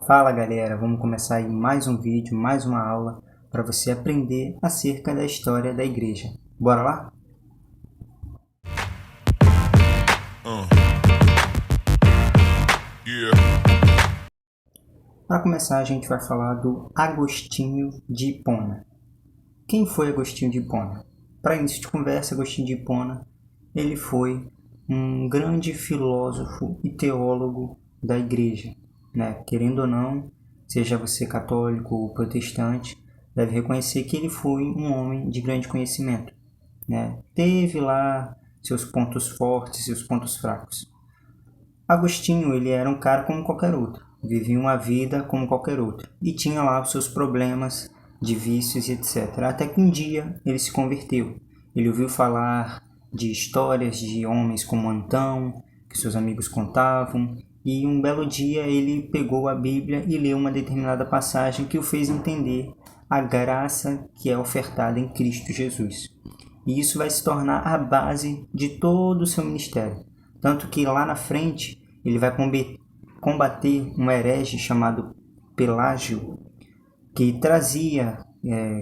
Fala galera, vamos começar aí mais um vídeo, mais uma aula para você aprender acerca da história da igreja. Bora lá? Para começar, a gente vai falar do Agostinho de Hipona. Quem foi Agostinho de Hipona? Para início de conversa, Agostinho de Hipona, ele foi um grande filósofo e teólogo da igreja, né? Querendo ou não, seja você católico ou protestante, deve reconhecer que ele foi um homem de grande conhecimento, né? Teve lá seus pontos fortes e seus pontos fracos. Agostinho, ele era um cara como qualquer outro, vivia uma vida como qualquer outro e tinha lá os seus problemas de vícios e etc. Até que um dia ele se converteu. Ele ouviu falar de histórias de homens como Antão, que seus amigos contavam, e um belo dia ele pegou a Bíblia e leu uma determinada passagem que o fez entender a graça que é ofertada em Cristo Jesus. E isso vai se tornar a base de todo o seu ministério. Tanto que lá na frente ele vai combater um herege chamado Pelágio, que trazia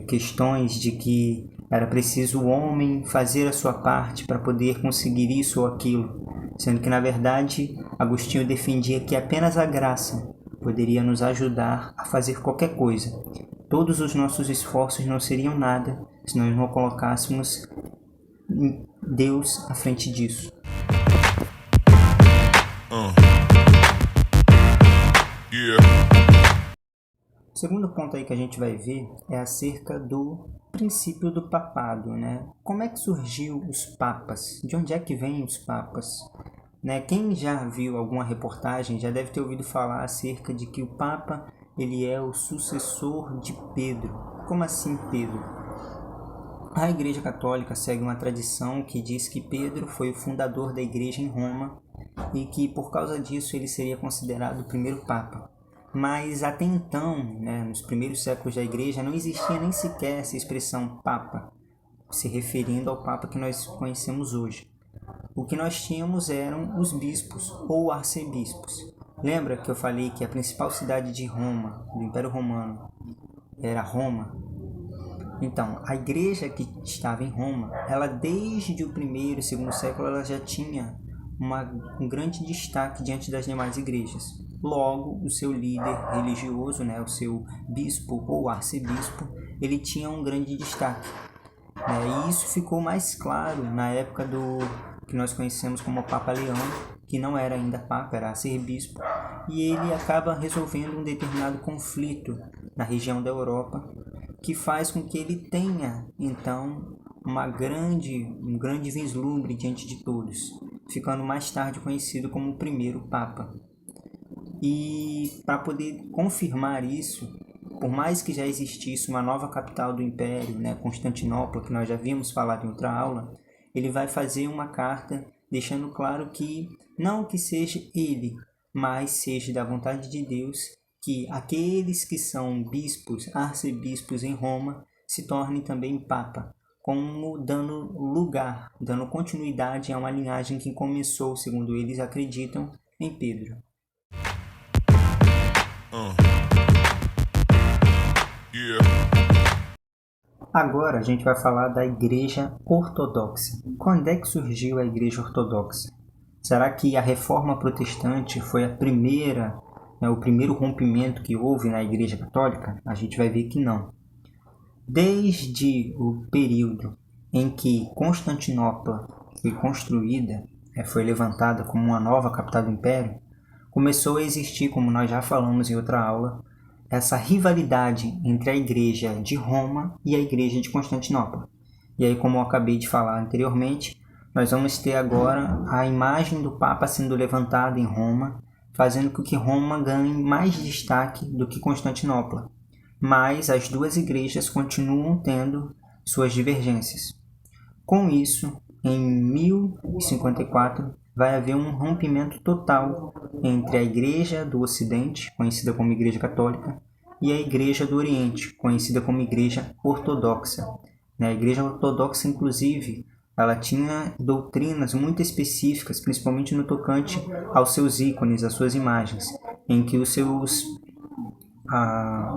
questões de que era preciso o homem fazer a sua parte para poder conseguir isso ou aquilo, sendo que na verdade Agostinho defendia que apenas a graça poderia nos ajudar a fazer qualquer coisa. Todos os nossos esforços não seriam nada se nós não colocássemos Deus à frente disso. O segundo ponto aí que a gente vai ver é acerca do princípio do papado, né? Como é que surgiu os papas? De onde é que vêm os papas? Né? Quem já viu alguma reportagem já deve ter ouvido falar acerca de que o papa ele é o sucessor de Pedro. Como assim Pedro? A Igreja Católica segue uma tradição que diz que Pedro foi o fundador da igreja em Roma e que por causa disso ele seria considerado o primeiro papa. Mas até então, né, nos primeiros séculos da igreja, não existia nem sequer essa expressão papa, se referindo ao papa que nós conhecemos hoje. O que nós tínhamos eram os bispos ou arcebispos. Lembra que eu falei que a principal cidade de Roma, do Império Romano, era Roma? Então, a igreja que estava em Roma, ela desde o primeiro e segundo século, ela já tinha um grande destaque diante das demais igrejas. Logo, o seu líder religioso, né, o seu bispo ou arcebispo, ele tinha um grande destaque. E isso ficou mais claro na época do que nós conhecemos como Papa Leão, que não era ainda papa, era arcebispo, e ele acaba resolvendo um determinado conflito na região da Europa, que faz com que ele tenha, então, um grande vislumbre diante de todos, ficando mais tarde conhecido como o primeiro Papa. E para poder confirmar isso, por mais que já existisse uma nova capital do Império, né, Constantinopla, que nós já vimos falar em outra aula, ele vai fazer uma carta deixando claro que não que seja ele, mas seja da vontade de Deus que aqueles que são bispos, arcebispos em Roma, se tornem também papa, como dando lugar, dando continuidade a uma linhagem que começou, segundo eles acreditam, em Pedro. Agora a gente vai falar da Igreja Ortodoxa. Quando é que surgiu a Igreja Ortodoxa? Será que a Reforma Protestante foi a primeira, o primeiro rompimento que houve na Igreja Católica? A gente vai ver que não. Desde o período em que Constantinopla foi construída, foi levantada como uma nova capital do Império, começou a existir, como nós já falamos em outra aula, essa rivalidade entre a igreja de Roma e a igreja de Constantinopla. E aí, como eu acabei de falar anteriormente, nós vamos ter agora a imagem do Papa sendo levantada em Roma, fazendo com que Roma ganhe mais destaque do que Constantinopla. Mas as duas igrejas continuam tendo suas divergências. Com isso, em 1054, vai haver um rompimento total entre a Igreja do Ocidente, conhecida como Igreja Católica, e a Igreja do Oriente, conhecida como Igreja Ortodoxa. A Igreja Ortodoxa, inclusive, ela tinha doutrinas muito específicas, principalmente no tocante aos seus ícones, às suas imagens, em que os seus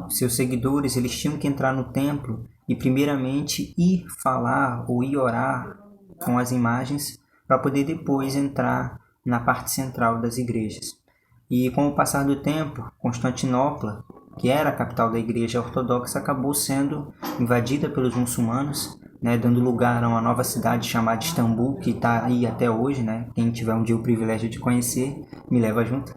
seus seguidores eles tinham que entrar no templo e primeiramente ir falar ou ir orar com as imagens para poder depois entrar na parte central das igrejas. E com o passar do tempo, Constantinopla, que era a capital da igreja ortodoxa, acabou sendo invadida pelos muçulmanos, né, dando lugar a uma nova cidade chamada Istambul, que está aí até hoje, né? Quem tiver um dia o privilégio de conhecer, me leva junto.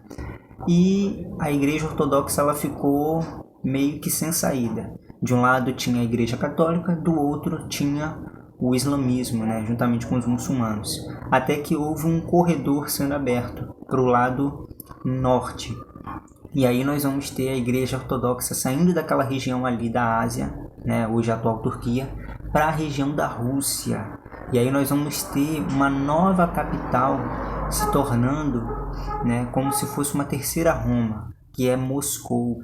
E a igreja ortodoxa ela ficou meio que sem saída. De um lado tinha a igreja católica, do outro tinha o islamismo, né, juntamente com os muçulmanos. Até que houve um corredor sendo aberto para o lado norte. E aí nós vamos ter a igreja ortodoxa saindo daquela região ali da Ásia, né, hoje a atual Turquia, para a região da Rússia. E aí nós vamos ter uma nova capital se tornando, né, como se fosse uma terceira Roma, que é Moscou.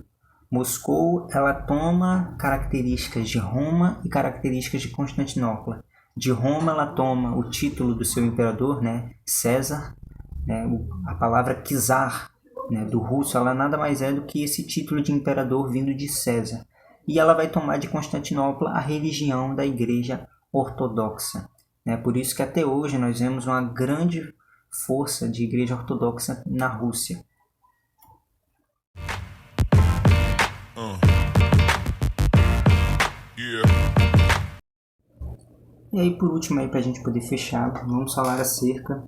Moscou ela toma características de Roma e características de Constantinopla. De Roma ela toma o título do seu imperador, né, César, né, a palavra czar, né, do russo, ela nada mais é do que esse título de imperador vindo de César. E ela vai tomar de Constantinopla a religião da igreja ortodoxa. Né? Por isso que até hoje nós vemos uma grande força de igreja ortodoxa na Rússia. E aí por último, para a gente poder fechar, vamos falar acerca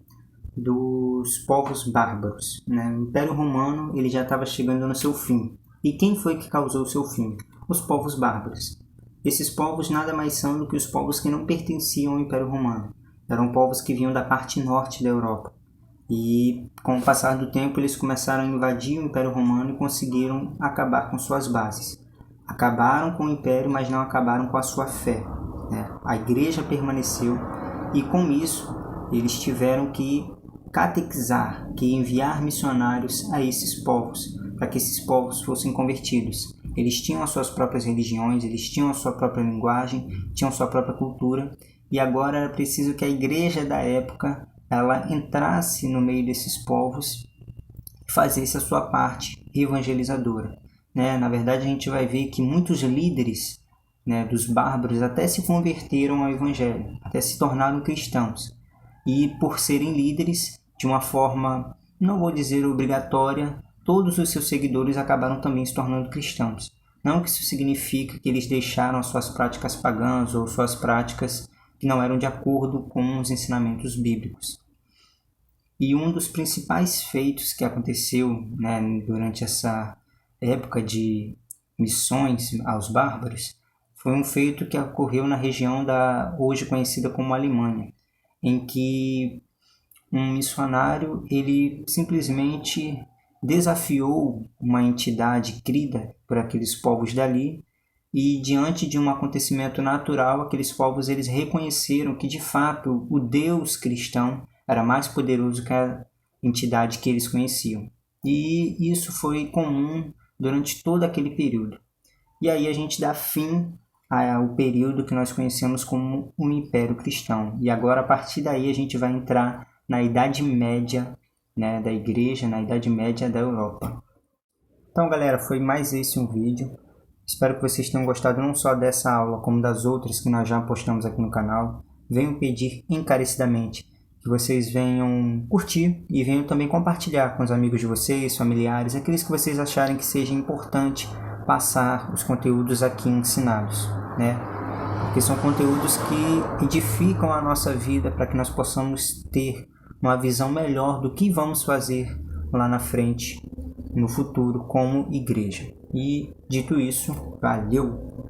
dos povos bárbaros. Né? O Império Romano ele já estava chegando no seu fim. E quem foi que causou o seu fim? Os povos bárbaros. Esses povos nada mais são do que os povos que não pertenciam ao Império Romano. Eram povos que vinham da parte norte da Europa. E com o passar do tempo eles começaram a invadir o Império Romano e conseguiram acabar com suas bases. Acabaram com o Império, mas não acabaram com a sua fé. Né? A igreja permaneceu e com isso eles tiveram que catequizar, que enviar missionários a esses povos, para que esses povos fossem convertidos. Eles tinham as suas próprias religiões, eles tinham a sua própria linguagem, tinham a sua própria cultura, e agora era preciso que a igreja da época ela entrasse no meio desses povos e fizesse a sua parte evangelizadora. Né? Na verdade, a gente vai ver que muitos líderes, né, dos bárbaros até se converteram ao evangelho, até se tornaram cristãos. E por serem líderes, de uma forma, não vou dizer obrigatória, todos os seus seguidores acabaram também se tornando cristãos. Não que isso significa que eles deixaram as suas práticas pagãs ou suas práticas que não eram de acordo com os ensinamentos bíblicos. E um dos principais feitos que aconteceu, né, durante essa época de missões aos bárbaros foi um feito que ocorreu na região da hoje conhecida como Alemanha, em que um missionário ele simplesmente desafiou uma entidade crida por aqueles povos dali e diante de um acontecimento natural, aqueles povos eles reconheceram que de fato o Deus cristão era mais poderoso que a entidade que eles conheciam. E isso foi comum durante todo aquele período. E aí a gente dá fim ao período que nós conhecemos como o Império Cristão. E agora a partir daí a gente vai entrar na Idade Média, né, da Igreja, na Idade Média da Europa. Então galera, foi mais esse um vídeo. Espero que vocês tenham gostado não só dessa aula, como das outras que nós já postamos aqui no canal. Venho pedir encarecidamente que vocês venham curtir e venham também compartilhar com os amigos de vocês, familiares, aqueles que vocês acharem que seja importante passar os conteúdos aqui ensinados, né? Porque são conteúdos que edificam a nossa vida para que nós possamos ter uma visão melhor do que vamos fazer lá na frente, no futuro, como igreja. E dito isso, valeu!